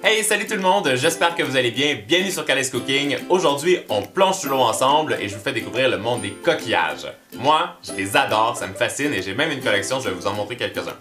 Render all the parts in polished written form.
Hey, salut tout le monde, j'espère que vous allez bien. Bienvenue sur Callie's Cooking. Aujourd'hui, on plonge sous l'eau ensemble et je vous fais découvrir le monde des coquillages. Moi, je les adore, ça me fascine et j'ai même une collection, je vais vous en montrer quelques-uns.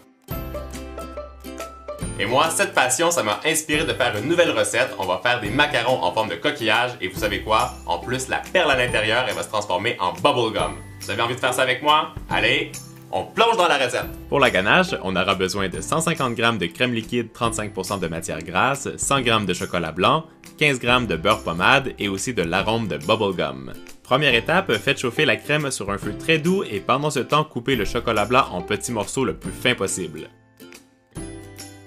Et moi, cette passion, ça m'a inspiré de faire une nouvelle recette. On va faire des macarons en forme de coquillage et vous savez quoi? En plus, la perle à l'intérieur, elle va se transformer en bubblegum. Vous avez envie de faire ça avec moi? Allez, on plonge dans la recette! Pour la ganache, on aura besoin de 150 g de crème liquide 35% de matière grasse, 100 g de chocolat blanc, 15 g de beurre pommade et aussi de l'arôme de bubblegum. Première étape, faites chauffer la crème sur un feu très doux et pendant ce temps, coupez le chocolat blanc en petits morceaux le plus fin possible.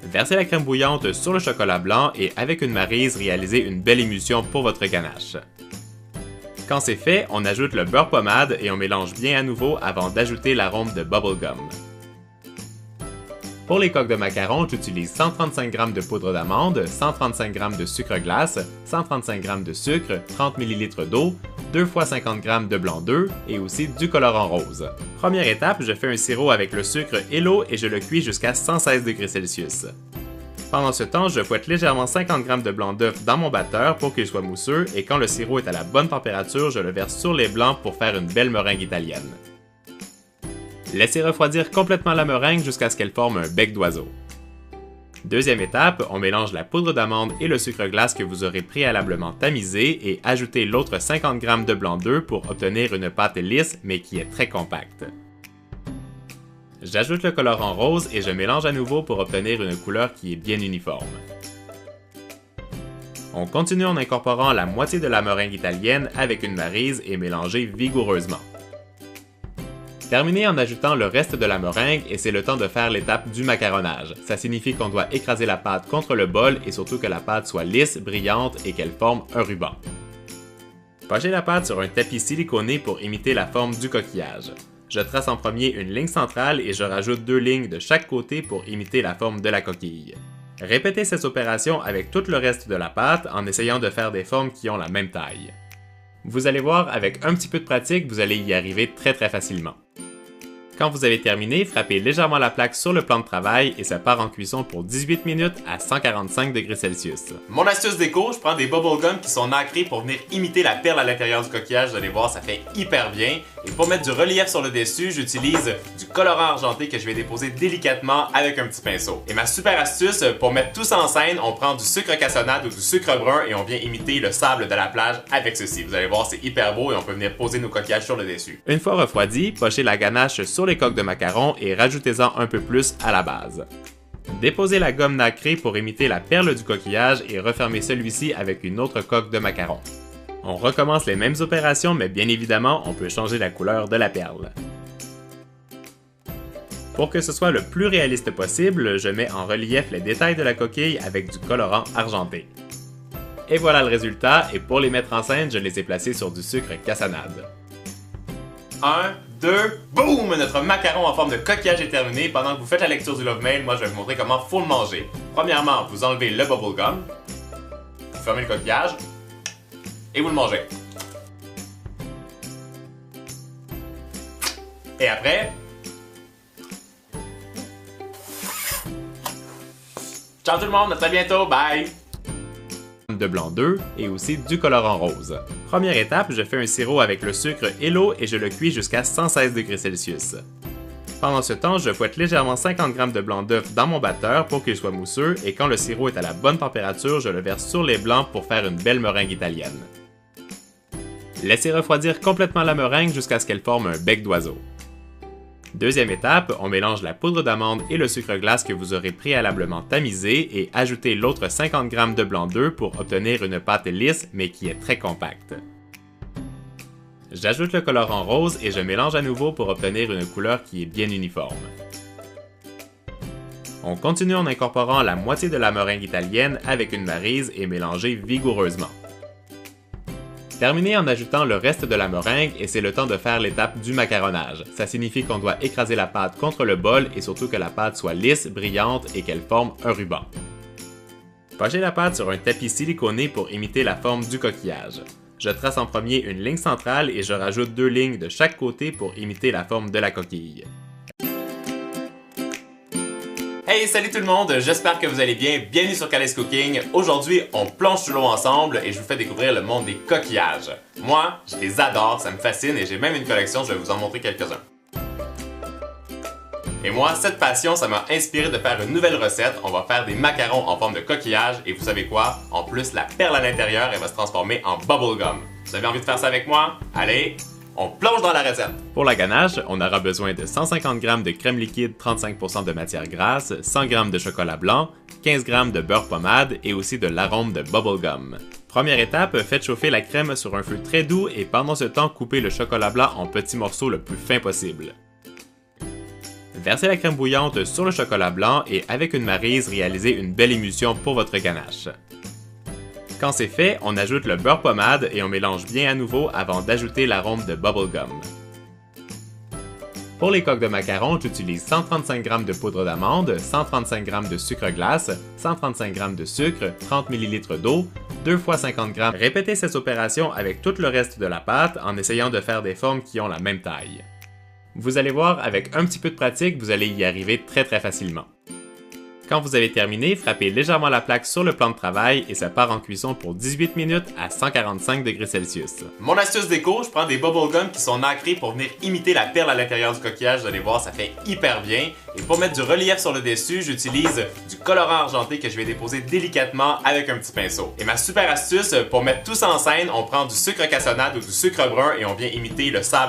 Versez la crème bouillante sur le chocolat blanc et avec une maryse, réalisez une belle émulsion pour votre ganache. Quand c'est fait, on ajoute le beurre pommade et on mélange bien à nouveau avant d'ajouter l'arôme de bubblegum. Pour les coques de macarons, j'utilise 135 g de poudre d'amande, 135 g de sucre glace, 135 g de sucre, 30 ml d'eau, 2 x 50 g de blanc d'œuf et aussi du colorant rose. Première étape, je fais un sirop avec le sucre et l'eau et je le cuis jusqu'à 116 degrés Celsius. Pendant ce temps, je fouette légèrement 50 g de blanc d'œuf dans mon batteur pour qu'il soit mousseux et quand le sirop est à la bonne température, je le verse sur les blancs pour faire une belle meringue italienne. Laissez refroidir complètement la meringue jusqu'à ce qu'elle forme un bec d'oiseau. Deuxième étape, on mélange la poudre d'amande et le sucre glace que vous aurez préalablement tamisé et ajoutez l'autre 50 g de blanc d'œuf pour obtenir une pâte lisse mais qui est très compacte. J'ajoute le colorant rose et je mélange à nouveau pour obtenir une couleur qui est bien uniforme. On continue en incorporant la moitié de la meringue italienne avec une maryse et mélangez vigoureusement. Terminez en ajoutant le reste de la meringue et c'est le temps de faire l'étape du macaronnage. Ça signifie qu'on doit écraser la pâte contre le bol et surtout que la pâte soit lisse, brillante et qu'elle forme un ruban. Pochez la pâte sur un tapis siliconé pour imiter la forme du coquillage. Je trace en premier une ligne centrale et je rajoute 2 lignes de chaque côté pour imiter la forme de la coquille. Répétez cette opération avec tout le reste de la pâte en essayant de faire des formes qui ont la même taille. Vous allez voir, avec un petit peu de pratique, vous allez y arriver très facilement. Quand vous avez terminé, frappez légèrement la plaque sur le plan de travail et ça part en cuisson pour 18 minutes à 145 degrés Celsius. Mon astuce déco, je prends des bubblegum qui sont nacrés pour venir imiter la perle à l'intérieur du coquillage. Vous allez voir, ça fait hyper bien. Et pour mettre du relief sur le dessus, j'utilise du colorant argenté que je vais déposer délicatement avec un petit pinceau. Et ma super astuce, pour mettre tout ça en scène, on prend du sucre cassonade ou du sucre brun et on vient imiter le sable de la plage avec ceci. Vous allez voir, c'est hyper beau et on peut venir poser nos coquillages sur le dessus. Une fois refroidi, pochez la ganache sur les coques de macarons et rajoutez-en un peu plus à la base. Déposez la gomme nacrée pour imiter la perle du coquillage et refermez celui-ci avec une autre coque de macaron. On recommence les mêmes opérations, mais bien évidemment, on peut changer la couleur de la perle. Pour que ce soit le plus réaliste possible, je mets en relief les détails de la coquille avec du colorant argenté. Et voilà le résultat, et pour les mettre en scène, je les ai placés sur du sucre cassonade. 1, 2, boum! Notre macaron en forme de coquillage est terminé. Pendant que vous faites la lecture du Love Mail, moi je vais vous montrer comment faut le manger. Premièrement, vous enlevez le bubblegum, vous fermez le coquillage, et vous le mangez. Et après, ciao tout le monde, à très bientôt, bye! De blanc d'œuf et aussi du colorant rose. Première étape, je fais un sirop avec le sucre et l'eau et je le cuis jusqu'à 116 degrés Celsius. Pendant ce temps, je fouette légèrement 50 g de blanc d'œuf dans mon batteur pour qu'il soit mousseux et quand le sirop est à la bonne température, je le verse sur les blancs pour faire une belle meringue italienne. Laissez refroidir complètement la meringue jusqu'à ce qu'elle forme un bec d'oiseau. Deuxième étape, on mélange la poudre d'amande et le sucre glace que vous aurez préalablement tamisé et ajoutez l'autre 50 g de blanc d'œuf pour obtenir une pâte lisse mais qui est très compacte. J'ajoute le colorant rose et je mélange à nouveau pour obtenir une couleur qui est bien uniforme. On continue en incorporant la moitié de la meringue italienne avec une maryse et mélangez vigoureusement. Terminez en ajoutant le reste de la meringue et c'est le temps de faire l'étape du macaronnage. Ça signifie qu'on doit écraser la pâte contre le bol et surtout que la pâte soit lisse, brillante et qu'elle forme un ruban. Pochez la pâte sur un tapis siliconé pour imiter la forme du coquillage. Je trace en premier une ligne centrale et je rajoute 2 lignes de chaque côté pour imiter la forme de la coquille. Hey, salut tout le monde, j'espère que vous allez bien. Bienvenue sur Callie's Cooking. Aujourd'hui, on plonge sous l'eau ensemble et je vous fais découvrir le monde des coquillages. Moi, je les adore, ça me fascine et j'ai même une collection, je vais vous en montrer quelques-uns. Et moi, cette passion, ça m'a inspiré de faire une nouvelle recette. On va faire des macarons en forme de coquillage et vous savez quoi? En plus, la perle à l'intérieur, elle va se transformer en bubblegum. Vous avez envie de faire ça avec moi? Allez, on plonge dans la recette! Pour la ganache, on aura besoin de 150 g de crème liquide 35% de matière grasse, 100 g de chocolat blanc, 15 g de beurre pommade et aussi de l'arôme de bubblegum. Première étape, faites chauffer la crème sur un feu très doux et pendant ce temps, coupez le chocolat blanc en petits morceaux le plus fin possible. Versez la crème bouillante sur le chocolat blanc et avec une maryse, réalisez une belle émulsion pour votre ganache. Quand c'est fait, on ajoute le beurre pommade et on mélange bien à nouveau avant d'ajouter l'arôme de bubblegum. Pour les coques de macarons, j'utilise 135 g de poudre d'amande, 135 g de sucre glace, 135 g de sucre, 30 ml d'eau, 2 x 50 g. Répétez cette opération avec tout le reste de la pâte en essayant de faire des formes qui ont la même taille. Vous allez voir, avec un petit peu de pratique, vous allez y arriver très facilement. Quand vous avez terminé, frappez légèrement la plaque sur le plan de travail et ça part en cuisson pour 18 minutes à 145 degrés Celsius. Mon astuce déco, je prends des bubblegum qui sont nacrés pour venir imiter la perle à l'intérieur du coquillage. Vous allez voir, ça fait hyper bien. Et pour mettre du relief sur le dessus, j'utilise du colorant argenté que je vais déposer délicatement avec un petit pinceau. Et ma super astuce, pour mettre tout ça en scène, on prend du sucre cassonade ou du sucre brun et on vient imiter le sable